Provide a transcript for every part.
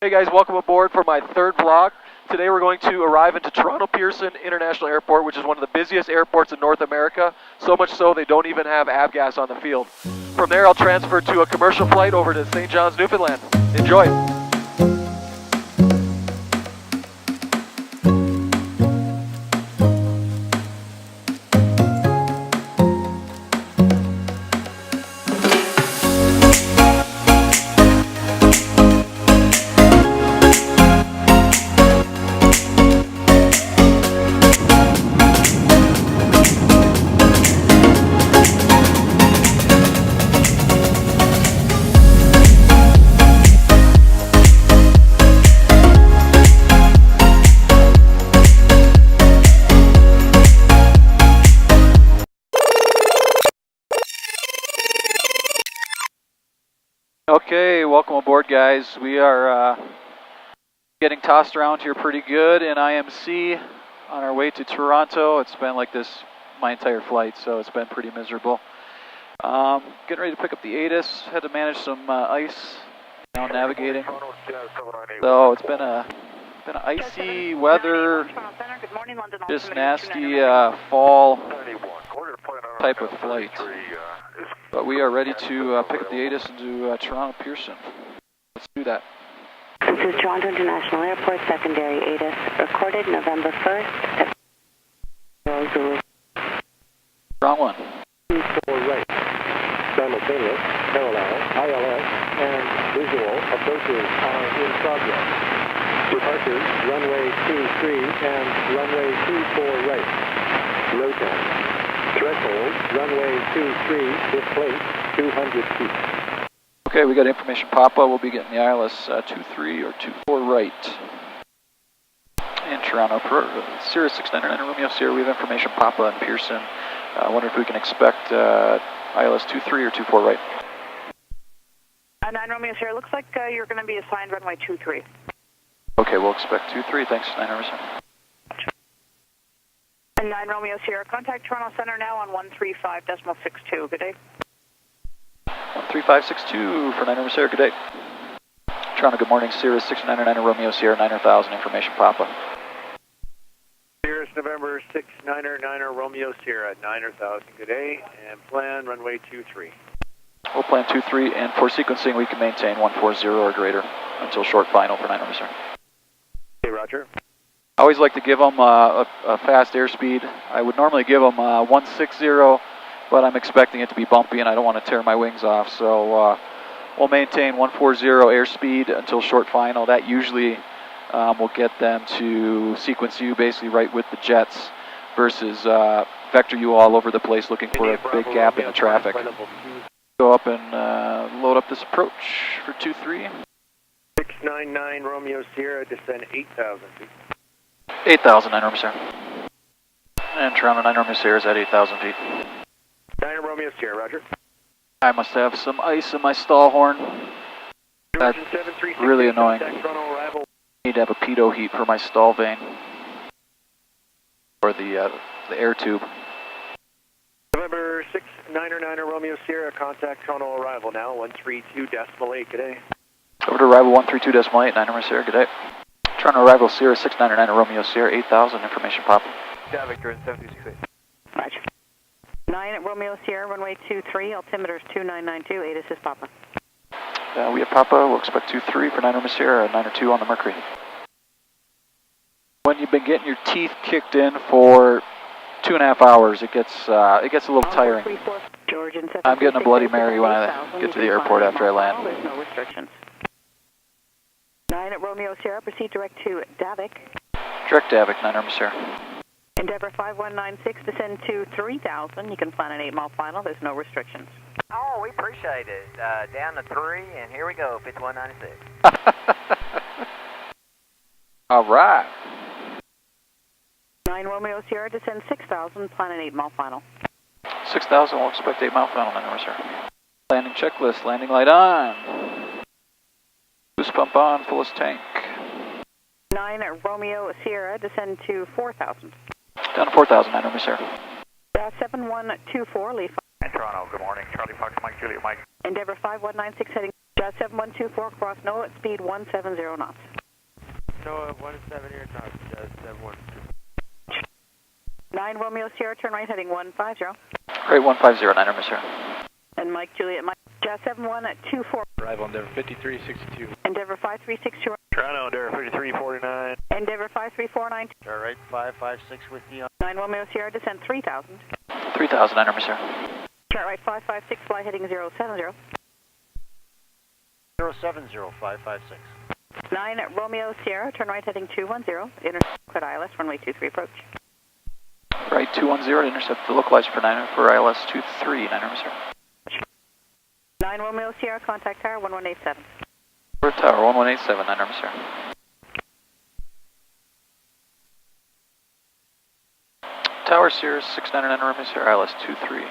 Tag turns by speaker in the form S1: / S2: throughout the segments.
S1: Hey guys, welcome aboard for my third vlog. Today we're going to arrive into Toronto Pearson International Airport, which is one of the busiest airports in North America, so much so they don't even have avgas on the field. From there I'll transfer to a commercial flight over to St. John's, Newfoundland. Enjoy! Okay, welcome aboard guys. We are getting tossed around here pretty good in IMC on our way to Toronto. It's been like this my entire flight, so it's been pretty miserable. Getting ready to pick up the ATIS. Had to manage some ice now navigating. So it's been a icy weather, just nasty fall type of flight. But we are ready to pick up the ATIS into Toronto Pearson. Let's do that.
S2: This is Toronto International Airport, secondary ATIS, recorded November 1st.
S1: Wrong one.
S3: 4 right, simultaneous, parallel, ILS, and visual approaches are in progress. Departures, runway 23 and runway 24 right. NOTAM. Threshold, runway 23, displaced 200 feet.
S1: Okay, we got information Papa. We'll be getting the ILS 23 or 24 right. In Toronto, Cirrus 699 Romeo Sierra, we have information Papa and Pearson. I wonder if we can expect ILS 23 or 24 right.
S2: 9 Romeo Sierra, looks like you're going to be assigned runway 23.
S1: Okay, we'll expect 23. Thanks, 9 Romeo Sierra.
S2: And 9 Romeo Sierra, contact Toronto Center now on 135.62. Good day.
S1: 13562 for 9 Romeo Sierra. Good day. Toronto, good morning. Cirrus 699 Romeo Sierra 9000. Information Papa.
S3: Cirrus November 699 Romeo Sierra 9000. Good day. And plan runway 23.
S1: We'll plan 23, and for sequencing we can maintain 140 or greater until short final for 9 Romeo Sierra.
S3: Okay, roger.
S1: I always like to give them a fast airspeed. I would normally give them 160, but I'm expecting it to be bumpy and I don't want to tear my wings off. So we'll maintain 140 airspeed until short final. That usually will get them to sequence you basically right with the jets versus vector you all over the place looking for a big gap in the traffic. Go up and load up this approach for 23.
S3: 699 Romeo Sierra, descend 8,000 feet.
S1: 8,000, 9 Romeo Sierra. And Toronto 9 Romeo Sierra is at 8,000 feet.
S3: 9 Romeo Sierra, roger.
S1: I must have some ice in my stall horn. That's really annoying. I need to have a pitot heat for my stall vane. Or the air tube.
S3: November 699 Romeo Sierra, contact Toronto arrival now, 132.8, good day.
S1: Over to arrival 132.8, 9 Romeo Sierra, good day. Toronto arrival Cirrus 699 Romeo Sierra 8000, information Papa.
S3: Yeah, Victor, 726.
S2: Roger. 9 Romeo Sierra, runway 23, altimeter is 2992, ATIS is Papa.
S1: We have Papa, we'll expect 23 for 9 Romeo Sierra, 902 on the Mercury. When you've been getting your teeth kicked in for 2.5 hours, it gets a little tiring. I'm getting a Bloody Mary when I get to the airport after I land.
S2: There's no restrictions. 9 at Romeo Sierra, proceed direct to Davik.
S1: Direct Davik, 9 Romeo Sierra.
S2: Endeavour 5196, descend to 3,000. You can plan an 8-mile final, there's no restrictions.
S4: Oh, we appreciate it. Down to 3, and here we go, 5196.
S1: All right.
S2: 9 Romeo Sierra, descend 6,000, plan an 8-mile final.
S1: 6,000, we'll expect 8-mile final, 9 Romeo Sierra. Landing checklist, landing light on. Boost pump on, fullest tank.
S2: 9 Romeo Sierra, descend to 4,000.
S1: Down to 4,000, 9 Romeo Sierra.
S2: 7124, leave.
S4: And Toronto, good morning. Charlie Fox, Mike, Juliet, Mike.
S2: Endeavour 5196, heading Jazz 7124, cross NOAA at speed 170 knots.
S5: NOAA 17 here, knots, Jazz 712.
S2: 9 Romeo Sierra, turn right heading 150.
S1: Right 150, 9 Sierra.
S2: And Mike Juliet, Mike, Jazz 71 at 24.
S5: Arrival Endeavor 5362.
S2: Endeavor 5362.
S3: Toronto, Endeavor 5349.
S2: Endeavor 5349.
S5: All right, 556 with you.
S2: 9 Romeo Sierra, descend 3000.
S1: 3000, 9 Sierra.
S2: Chart right 556, fly heading 070.
S5: 070 556.
S2: 9 Romeo Sierra, turn right heading 210. Intercept ILS, runway 23 approach.
S1: Right 210 to intercept the localizer for ILS 23, 9 Sierra.
S2: 9 Romeo Sierra, contact tower 1187.
S1: For tower 1187, 9 Sierra. Tower Cirrus 699 Romeo Sierra, ILS 23.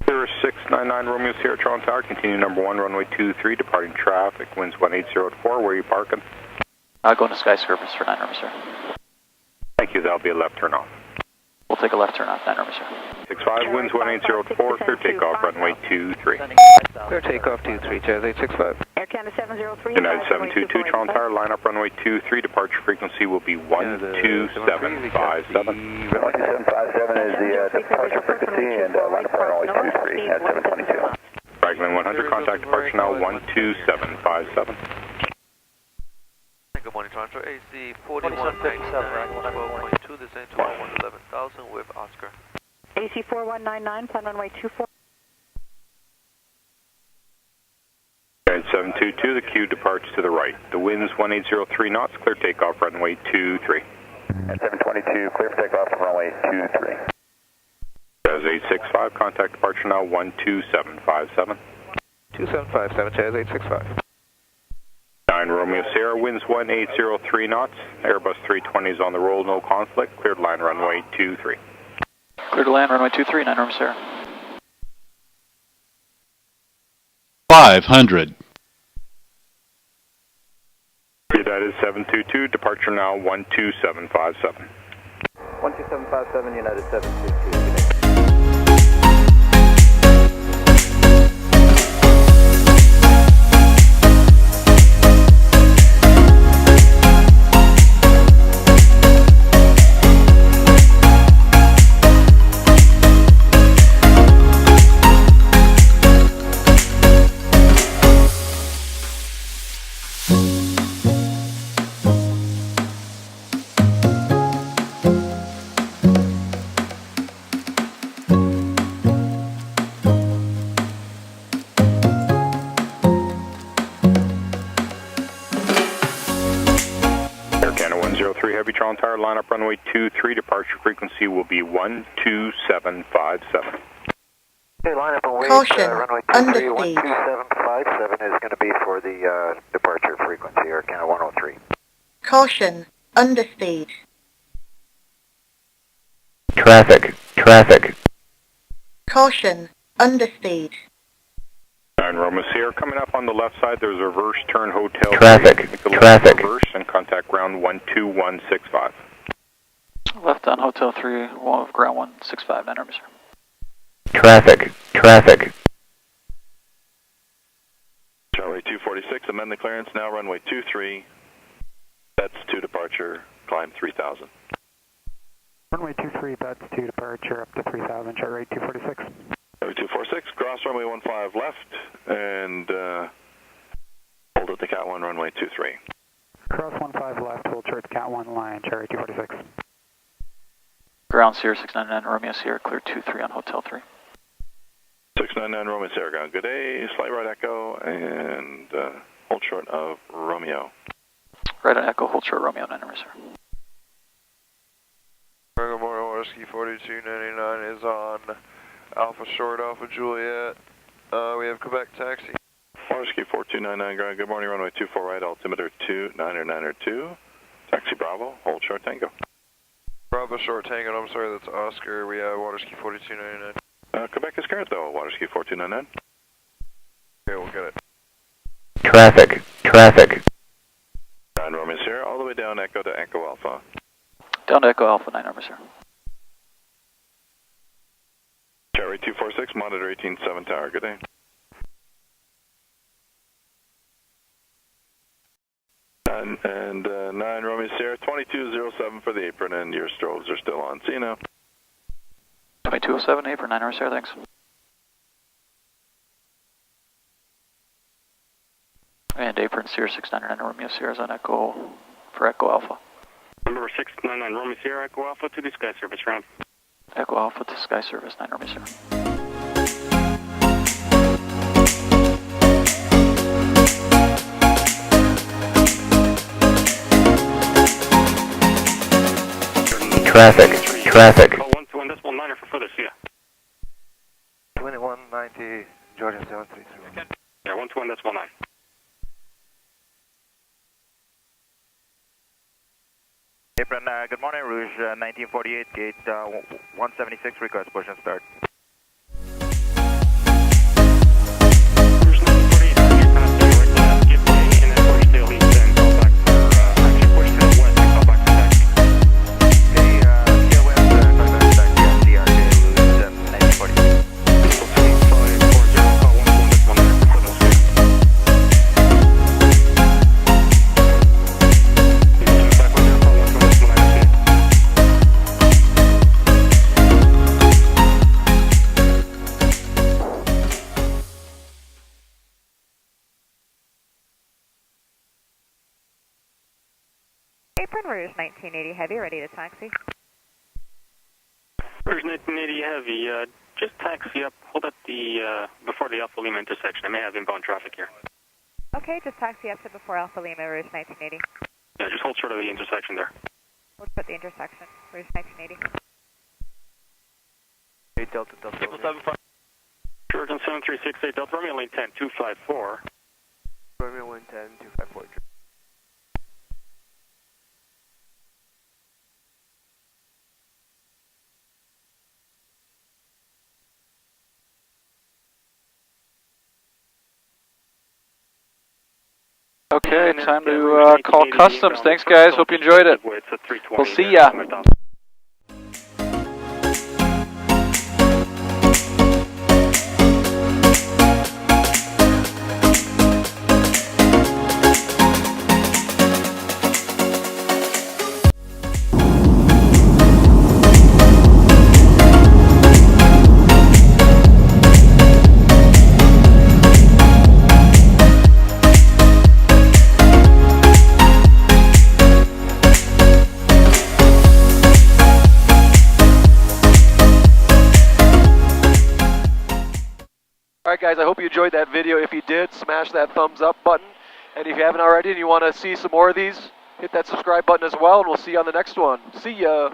S6: Cirrus 699 Romeo Sierra, Toronto Tower, continue number 1, runway 23, departing traffic, winds 180 where are you parking?
S1: Going to skyscrapers for 9 Sierra.
S6: Thank you, that'll be a left turn off.
S1: We'll take a left turn off, 9 Sierra.
S6: 65, winds 1804, clear takeoff, runway 23.
S7: Clear takeoff 23, Jazz 865.
S2: Air Canada 703.
S6: United 722, Toronto Tower, line up runway 23, departure frequency will be 12757.
S8: 12757 is the departure frequency and line up runway 23 at 722.
S6: Fragment 100, contact departure now 12757.
S9: Good morning, Toronto. AC 4199, 12.2, descend to 11,000 with Oscar.
S2: AC 4199, plan runway 24.
S6: United 722, the queue departs to the right. The winds 1803 knots, clear takeoff, runway 23.
S8: At 722, clear for takeoff from runway 23.
S6: Jazz 865, contact departure now 12757.
S7: 2757, Jazz 865.
S6: 9 Romeo Sierra, winds 1803 knots, Airbus 320 is on the roll, no conflict, cleared line runway 23.
S1: Clear to land, runway 23, 9 Sierra.
S10: 500.
S6: United 722, departure now 12757.
S8: 12757, United 722.
S6: Heavy Toronto Tower, line up runway 23, departure frequency will be 12757.
S3: Okay, line up and wait.
S11: Caution,
S3: Runway 23,
S11: underspeed.
S3: 12757 is going to be for the departure frequency, Air Canada 103.
S11: Caution, underspeed.
S8: Traffic.
S11: Caution, underspeed.
S6: 9 Romeo Sierra, coming up on the left side, there's a reverse turn hotel.
S8: Traffic.
S6: Reverse and contact ground 12165.
S1: Left on Hotel 3, ground 165, 9 Sierra.
S8: Traffic.
S12: Charlie 246, amend the clearance, now runway 23. That's to departure, climb 3000.
S5: Runway 23, that's to departure up to 3000, chart rate 246.
S12: Charlie 246, cross runway 15 left, and hold at the Cat 1 runway 23.
S5: Cross 15 left, hold short to Cat 1 line, chart rate 246.
S1: Ground Sierra 699 Romeo Sierra, clear 23 on Hotel 3.
S12: 699 Romeo Sierra, ground. Good day, slight right echo, and hold short of Romeo.
S1: Right on Echo, hold short Romeo, 9 Sierra.
S9: Good morning, Waterski 4299 is on Alpha Short, Alpha Juliet. We have Quebec taxi.
S12: Waterski 4299, ground. Good morning, runway 24 right, altimeter 2992. Taxi Bravo, hold short Tango.
S9: Bravo Short Tango, I'm sorry, that's Oscar. We have Waterski 4299.
S12: Quebec is current though, Waterski 4299.
S9: Okay, we'll get it.
S8: Traffic.
S12: 9 Romeo Sierra, all the way down Echo to Echo Alpha.
S1: Down to Echo Alpha, 9 Sierra.
S12: Cherry 246, monitor 187 tower, good day. And 9 Romeo Sierra, 2207 for the apron, and your strobes are still on. See you now.
S1: 2207 apron, 9 Romeo Sierra, thanks. And apron Cirrus 699 Romeo Sierra is on Echo for Echo Alpha.
S10: Number 699 Romeo Sierra, Echo Alpha to the Sky Service round.
S1: Echo Alpha to Sky Service, 9 Romeo Sierra.
S8: Traffic.
S10: 121.9 for further, see ya.
S7: 2190, Georgia 733.
S10: Yeah, 121.9.
S7: Apron, good morning, Rouge 1948, gate 176, request push and start.
S10: Rouge 1948, pass to right left, give way, and then push tail east, then call back for, actually push tail west, and call back for taxi.
S7: Hey, tail west, call back to taxi, DRJ, Rouge 1948.
S10: 540, call 121.9 for further, see ya.
S2: Apron Rouge 1980 Heavy, ready to taxi.
S10: Rouge 1980 Heavy, just taxi up, hold at the, before the Alpha Lima intersection. I may have inbound traffic here.
S2: Okay, just taxi up to before Alpha Lima, Rouge 1980.
S10: Yeah, just hold short of the intersection there.
S2: We'll put the intersection, Rouge 1980.
S7: 8 Delta Delta.
S10: 775. Jordan 7368 Delta, Romeo lane 10, 254.
S7: Romeo 110, 254.
S1: Okay, time to call customs. Thanks, guys. Hope you enjoyed it. We'll see ya. Alright guys, I hope you enjoyed that video. If you did, smash that thumbs up button. And if you haven't already and you want to see some more of these, hit that subscribe button as well, and we'll see you on the next one. See ya!